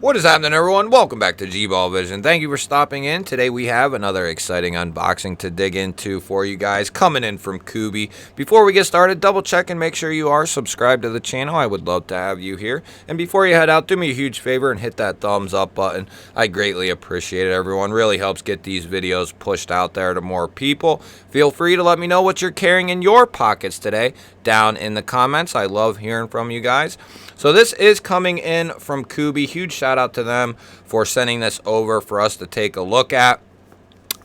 What is happening, everyone? Welcome back to G-Ball Vision. Thank you for stopping in. Today we have another exciting unboxing to dig into for you guys, coming in from Kubey. Before we get started, double check and make sure you are subscribed to the channel. I would love to have you here. And before you head out, do me a huge favor and hit that thumbs up button. I greatly appreciate it, everyone. Really helps get these videos pushed out there to more people. Feel free to let me know what you're carrying in your pockets today down in the comments. I love hearing from you guys. So this is coming in from Kubey. Huge shout out to them for sending this over for us to take a look at.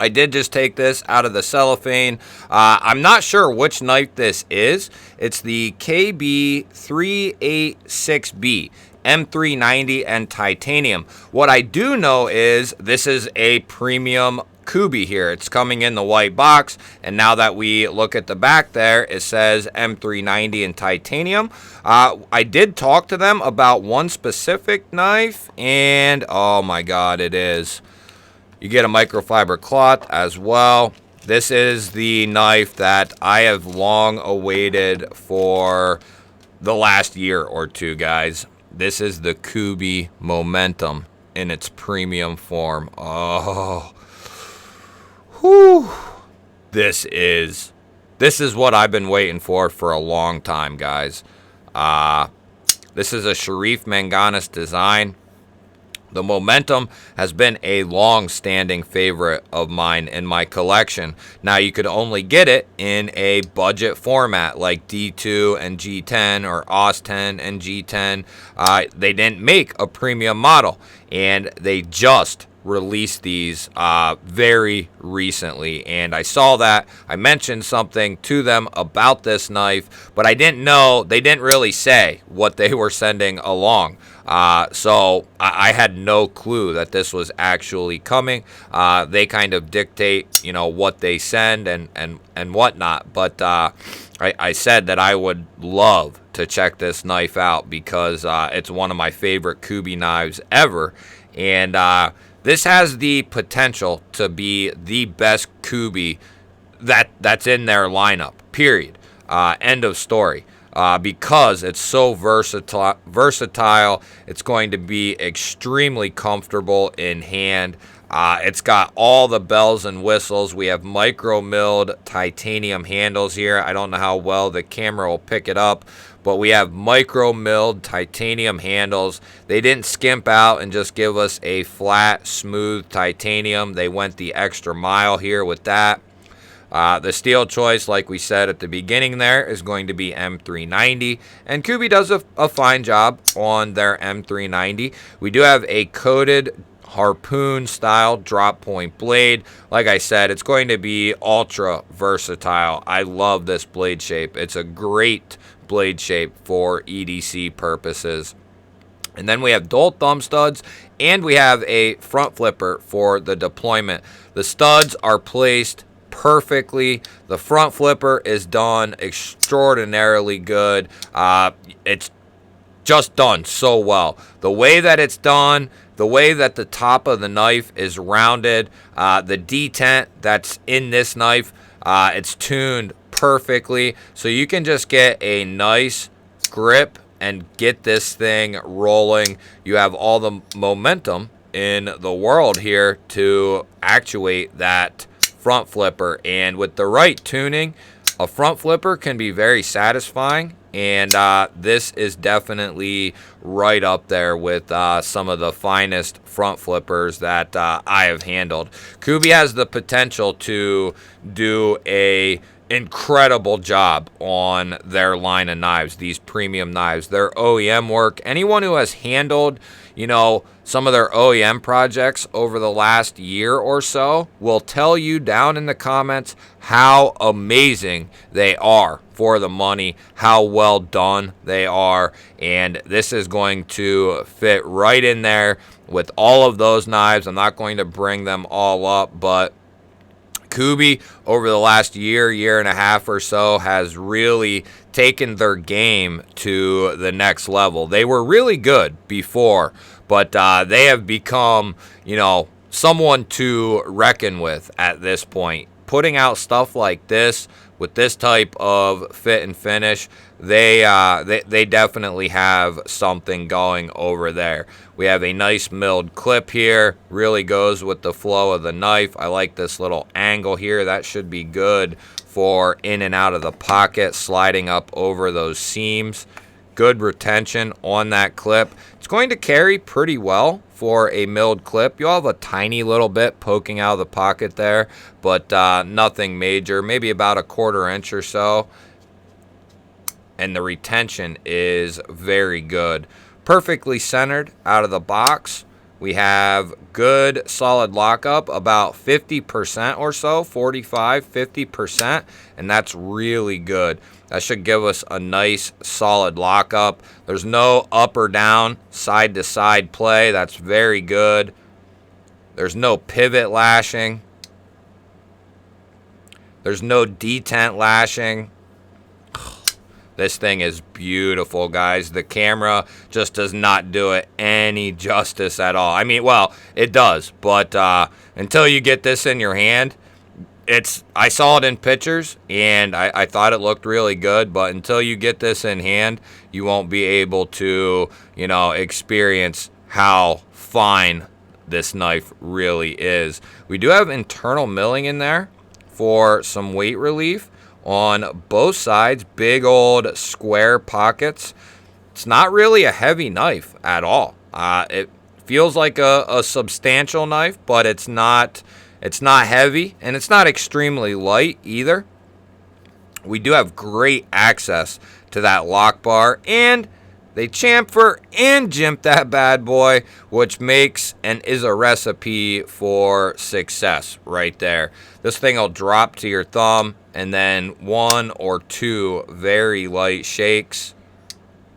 I did just take this out of the cellophane. I'm not sure which knife this is. It's the KB386B. M390 and titanium. What I do know is this is a premium Kubey here. It's coming in the white box, and now that we look at the back there, it says M390 and titanium. I did talk to them about one specific knife, and oh my god, it is. You get a microfiber cloth as well. This is the knife that I have long awaited for the last year or two, guys. This is the Kubey Momentum in its premium form. Oh, whew. This is what I've been waiting for a long time, guys. This is a Sharif Manganis design. The Momentum has been a long-standing favorite of mine in my collection. Now, you could only get it in a budget format like D2 and G10 or AUS 10 and G10. They didn't make a premium model, and they just released these very recently, and I saw that. I mentioned something to them about this knife, but I didn't know, they didn't really say what they were sending along. So I had no clue that this was actually coming. They kind of dictate, you know, what they send and whatnot, but I said that I would love to check this knife out because it's one of my favorite Kubey knives ever, and this has the potential to be the best Kubey that's in their lineup, period. End of story. Because it's so versatile, it's going to be extremely comfortable in hand. It's got all the bells and whistles. We have micro-milled titanium handles here. I don't know how well the camera will pick it up, but we have micro-milled titanium handles. They didn't skimp out and just give us a flat, smooth titanium. They went the extra mile here with that. The steel choice, like we said at the beginning there, is going to be M390, and Kubey does a fine job on their M390. We do have a coated harpoon style drop point blade. Like I said, it's going to be ultra versatile. I love this blade shape. It's a great blade shape for EDC purposes. And then we have dual thumb studs, and we have a front flipper for the deployment. The studs are placed perfectly. The front flipper is done extraordinarily good. It's just done so well. The way that it's done, the way that the top of the knife is rounded, the detent that's in this knife, it's tuned perfectly, so you can just get a nice grip and get this thing rolling. You have all the momentum in the world here to actuate that front flipper, and with the right tuning, a front flipper can be very satisfying, and this is definitely right up there with some of the finest front flippers that I have handled. Kubey has the potential to do a incredible job on their line of knives, these premium knives, their OEM work. Anyone who has handled, you know, some of their OEM projects over the last year or so will tell you down in the comments how amazing they are for the money, how well done they are, and this is going to fit right in there with all of those knives. I'm not going to bring them all up, but Kubey over the last year and a half or so has really taken their game to the next level. They were really good before, but they have become, you know, someone to reckon with at this point. Putting out stuff like this with this type of fit and finish, they definitely have something going over there. We have a nice milled clip here, really goes with the flow of the knife. I like this little angle here. That should be good for in and out of the pocket, sliding up over those seams. Good retention on that clip. It's going to carry pretty well for a milled clip. You'll have a tiny little bit poking out of the pocket there, but nothing major, maybe about 1/4 inch or so. And the retention is very good. Perfectly centered out of the box. We have good solid lockup, about 50% or so, 45, 50%, and that's really good. That should give us a nice solid lockup. There's no up or down, side to side play. That's very good. There's no pivot lashing. There's no detent lashing. This thing is beautiful, guys. The camera just does not do it any justice at all. I mean, well, it does, but until you get this in your hand, I saw it in pictures, and I thought it looked really good, but until you get this in hand, you won't be able to, you know, experience how fine this knife really is. We do have internal milling in there for some weight relief. On both sides, big old square pockets. It's not really a heavy knife at all. It feels like a substantial knife, but it's not heavy, and it's not extremely light either. We do have great access to that lock bar, and they chamfer and jimp that bad boy, which makes and is a recipe for success right there. This thing will drop to your thumb, and then 1 or 2 very light shakes,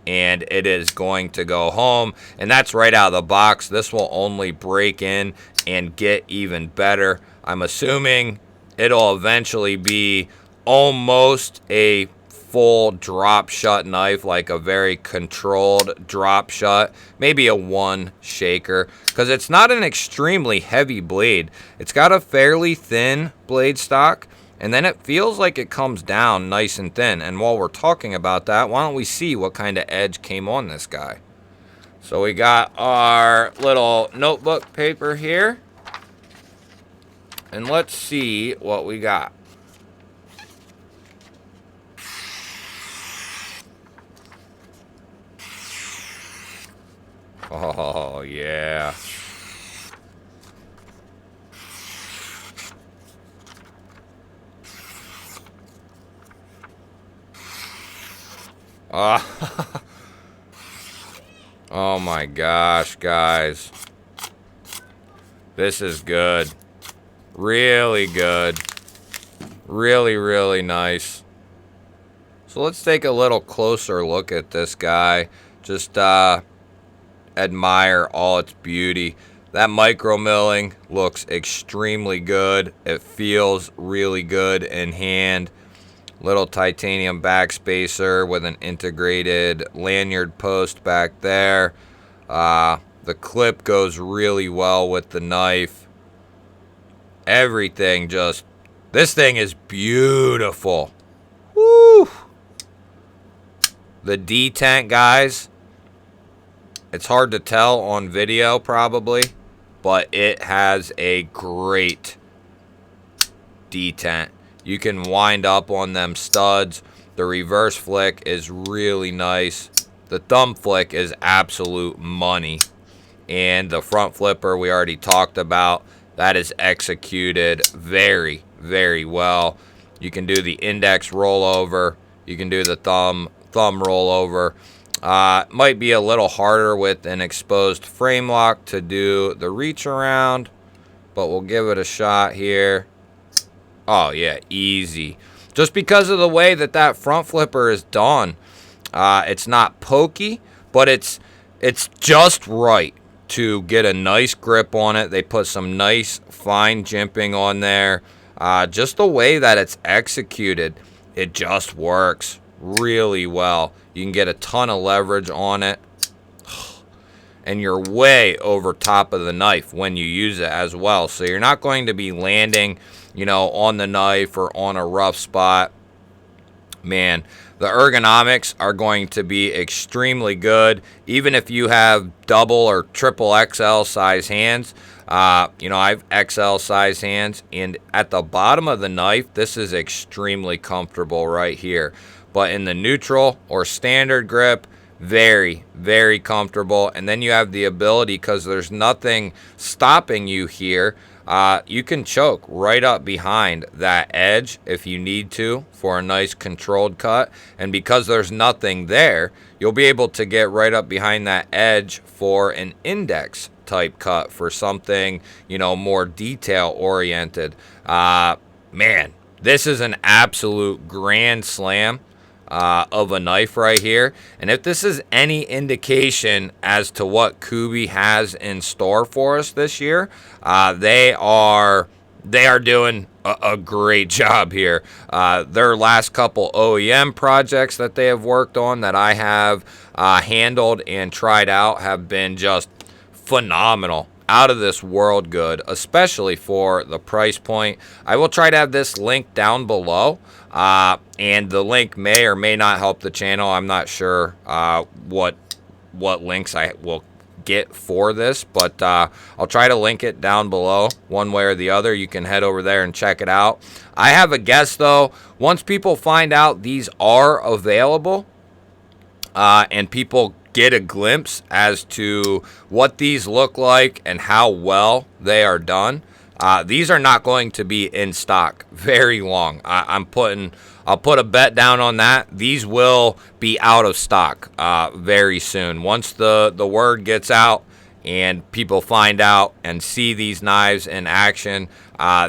and it is going to go home. And that's right out of the box. This will only break in and get even better. I'm assuming it'll eventually be almost a full drop shut knife, like a very controlled drop shut, maybe a 1 shaker, because it's not an extremely heavy blade. It's got a fairly thin blade stock, and then it feels like it comes down nice and thin. And while we're talking about that, why don't we see what kind of edge came on this guy? So we got our little notebook paper here, and let's see what we got. Oh, yeah. Oh my gosh, guys. This is good. Really good. Really, really nice. So let's take a little closer look at this guy. Just admire all its beauty. That micro milling looks extremely good. It feels really good in hand. Little titanium backspacer with an integrated lanyard post back there. The clip goes really well with the knife. Everything just, this thing is beautiful. Woo! The detent, guys, it's hard to tell on video probably, but it has a great detent. You can wind up on them studs. The reverse flick is really nice. The thumb flick is absolute money. And the front flipper we already talked about. That is executed very, very well. You can do the index rollover. You can do the thumb rollover. Might be a little harder with an exposed frame lock to do the reach around, but we'll give it a shot here. Oh yeah, easy. Just because of the way that that front flipper is done. It's not pokey, but it's just right to get a nice grip on it. They put some nice fine jimping on there. Just the way that it's executed, it just works really well. You can get a ton of leverage on it, and you're way over top of the knife when you use it as well. So you're not going to be landing, you know, on the knife or on a rough spot. man, the ergonomics are going to be extremely good, even if you have double or triple XL size hands. You know, I have XL size hands, and at the bottom of the knife, this is extremely comfortable right here. But in the neutral or standard grip, very, very comfortable. And then you have the ability, because there's nothing stopping you here, you can choke right up behind that edge if you need to for a nice controlled cut. And because there's nothing there, you'll be able to get right up behind that edge for an index type cut for something, you know, more detail oriented. Man, this is an absolute grand slam of a knife right here. And if this is any indication as to what Kubey has in store for us this year, they are doing a great job here. Their last couple OEM projects that they have worked on that I have handled and tried out have been just phenomenal. Out of this world good, especially for the price point. I will try to have this link down below, and the link may or may not help the channel. I'm not sure what links I will get for this, but I'll try to link it down below one way or the other. You can head over there and check it out. I have a guess though, once people find out these are available, and people get a glimpse as to what these look like and how well they are done, these are not going to be in stock very long. I'll put a bet down on that. These will be out of stock very soon. Once the word gets out and people find out and see these knives in action,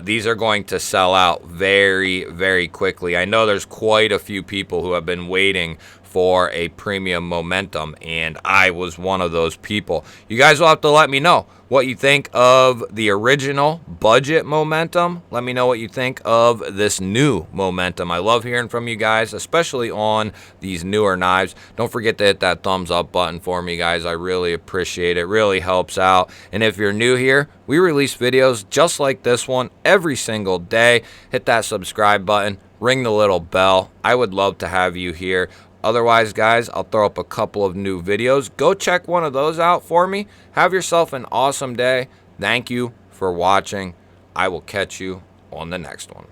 these are going to sell out very, very quickly. I know there's quite a few people who have been waiting for a premium momentum, and I was one of those people. You guys will have to let me know what you think of the original budget momentum. Let me know what you think of this new momentum. I love hearing from you guys, especially on these newer knives. Don't forget to hit that thumbs up button for me, guys. I really appreciate it. It really helps out. And if you're new here, we release videos just like this one every single day. Hit that subscribe button, ring the little bell. I would love to have you here. Otherwise, guys, I'll throw up a couple of new videos. Go check one of those out for me. Have yourself an awesome day. Thank you for watching. I will catch you on the next one.